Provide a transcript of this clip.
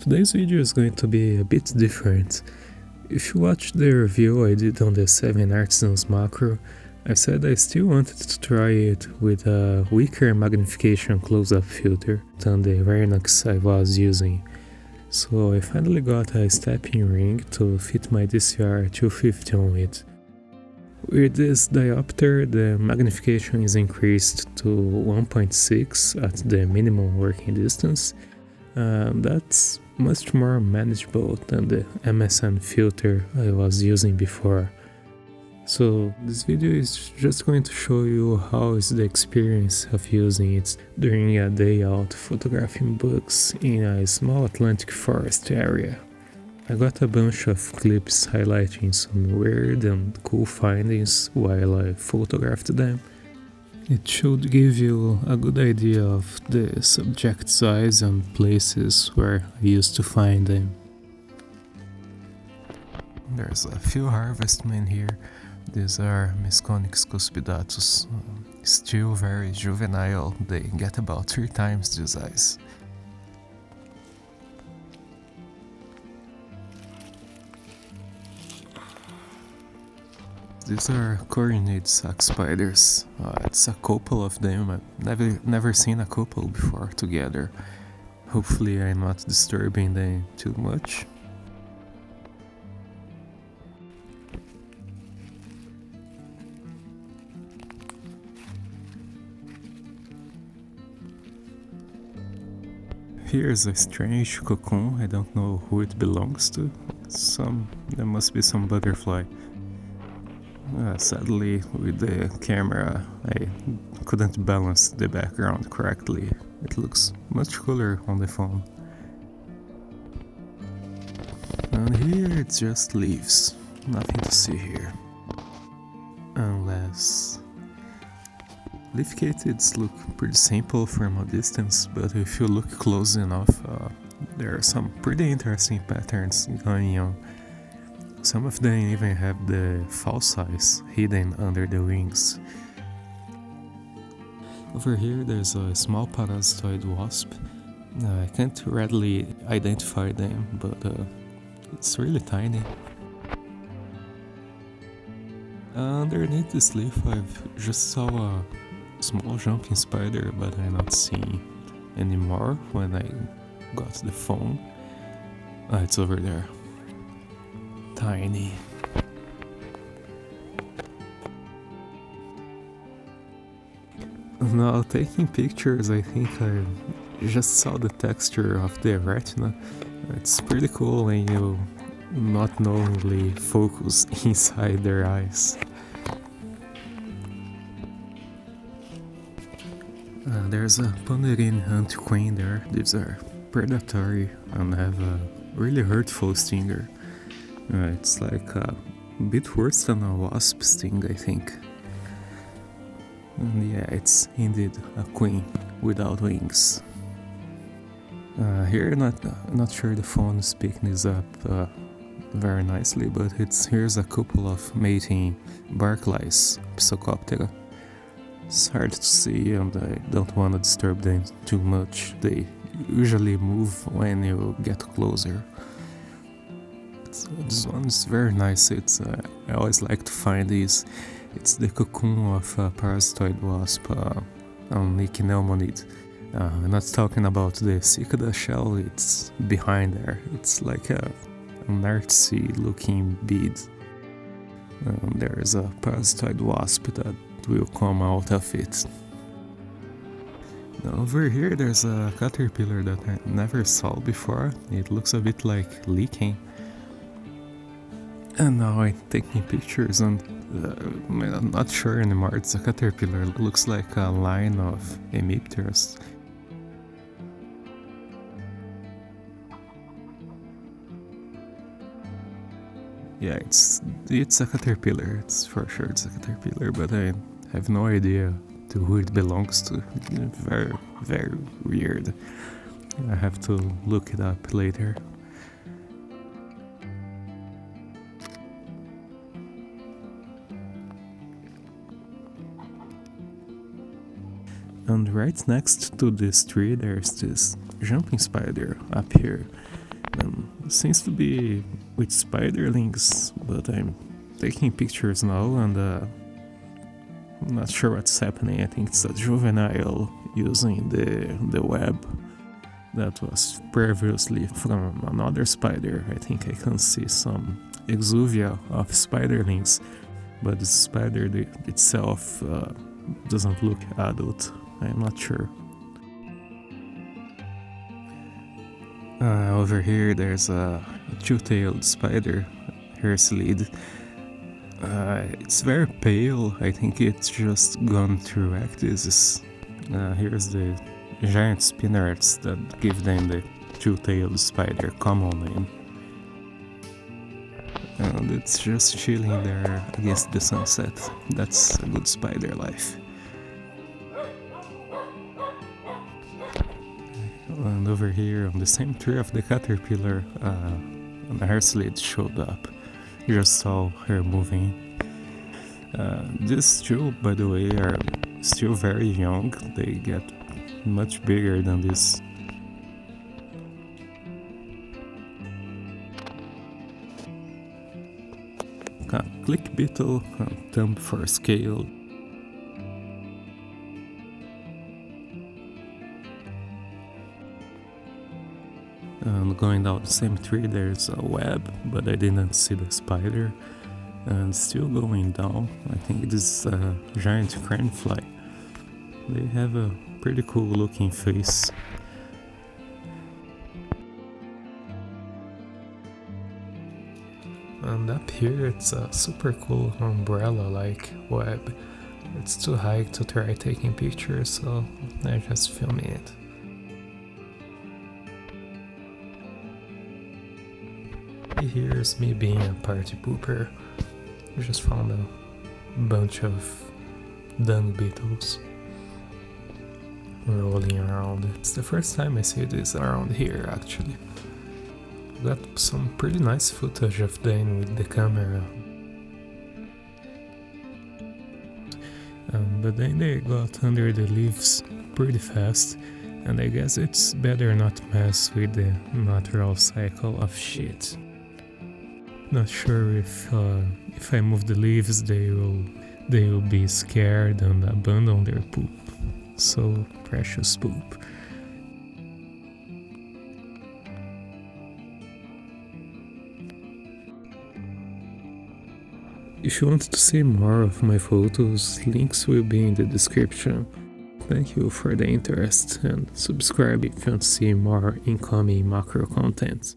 Today's video is going to be a bit different. If you watched the review I did on the 7artisans macro, I said I still wanted to try it with a weaker magnification close-up filter than the Raynox I was using. So I finally got a stepping ring to fit my DCR 250 on it. With this diopter, the magnification is increased to 1.6 at the minimum working distance. That's much more manageable than the MSN filter I was using before. So this video is just going to show you how is the experience of using it during a day out photographing bugs in a small Atlantic forest area. I got a bunch of clips highlighting some weird and cool findings while I photographed them. It should give you a good idea of the subject size and places where I used to find them. There's a few harvestmen here. These are Mesconix cuspidatus, still very juvenile. They get about 3 times the size. These are coronid sac spiders. It's a couple of them. I've never seen a couple before together. Hopefully I'm not disturbing them too much. Here's a strange cocoon. I don't know who it belongs to. There must be some butterfly. Sadly, with the camera, I couldn't balance the background correctly. It looks much cooler on the phone. And here it's just leaves. Nothing to see here. Unless... leaf catids look pretty simple from a distance, but if you look close enough, there are some pretty interesting patterns going on. Some of them even have the false eyes hidden under the wings. Over here there's a small parasitoid wasp. I can't readily identify them, but it's really tiny. Underneath this leaf I just saw a small jumping spider, but I'm not seeing anymore when I got the phone. It's over there. Tiny. Now taking pictures, I think I just saw the texture of the retina. It's pretty cool when you not knowingly focus inside their eyes. There's a Ponderine antiqueen there. These are predatory and have a really hurtful stinger. It's like a bit worse than a wasp sting, I think. And yeah, it's indeed a queen without wings. Here, not sure the phone is picking this up very nicely, but here's a couple of mating bark lice, Psychoptera. It's hard to see and I don't want to disturb them too much. They usually move when you get closer. This one's very nice. I always like to find these. It's the cocoon of a parasitoid wasp on Echinelmonid. I'm not talking about the cicada shell, it's behind there. It's like an artsy looking bead. There's a parasitoid wasp that will come out of it. Now over here there's a caterpillar that I never saw before. It looks a bit like leaking. And now I'm taking pictures and I'm not sure anymore, it's a caterpillar. It looks like a line of hemipterus. Yeah, it's a caterpillar, it's for sure it's a caterpillar, but I have no idea to who it belongs to. Very, very weird. I have to look it up later. And right next to this tree there's this jumping spider up here. Seems to be with spiderlings, but I'm taking pictures now and I'm not sure what's happening. I think it's a juvenile using the web that was previously from another spider. I think I can see some exuvia of spiderlings, but the spider itself doesn't look adult. I'm not sure. Over here there's a two-tailed spider, hair-slid. It's very pale. I think it's just gone through ecdysis. Here's the giant spinners that give them the two-tailed spider common name. And it's just chilling there against the sunset. That's a good spider life. And over here on the same tree of the caterpillar, a hair slid showed up. You just saw her moving. These two, by the way, are still very young. They get much bigger than this. Click beetle, thumb for scale. And going down the same tree there's a web, but I didn't see the spider. And still going down, I think it is a giant cranefly. They have a pretty cool looking face. And up here it's a super cool umbrella-like web. It's too high to try taking pictures, so I just filming it. Here's me being a party pooper. I just found a bunch of dung beetles rolling around. It's the first time I see this around here actually. Got some pretty nice footage of them with the camera. But then they got under the leaves pretty fast, and I guess it's better not to mess with the natural cycle of shit. Not sure if I move the leaves they will be scared and abandon their poop. So precious poop. If you want to see more of my photos, links will be in the description. Thank you for the interest and subscribe if you want to see more incoming macro content.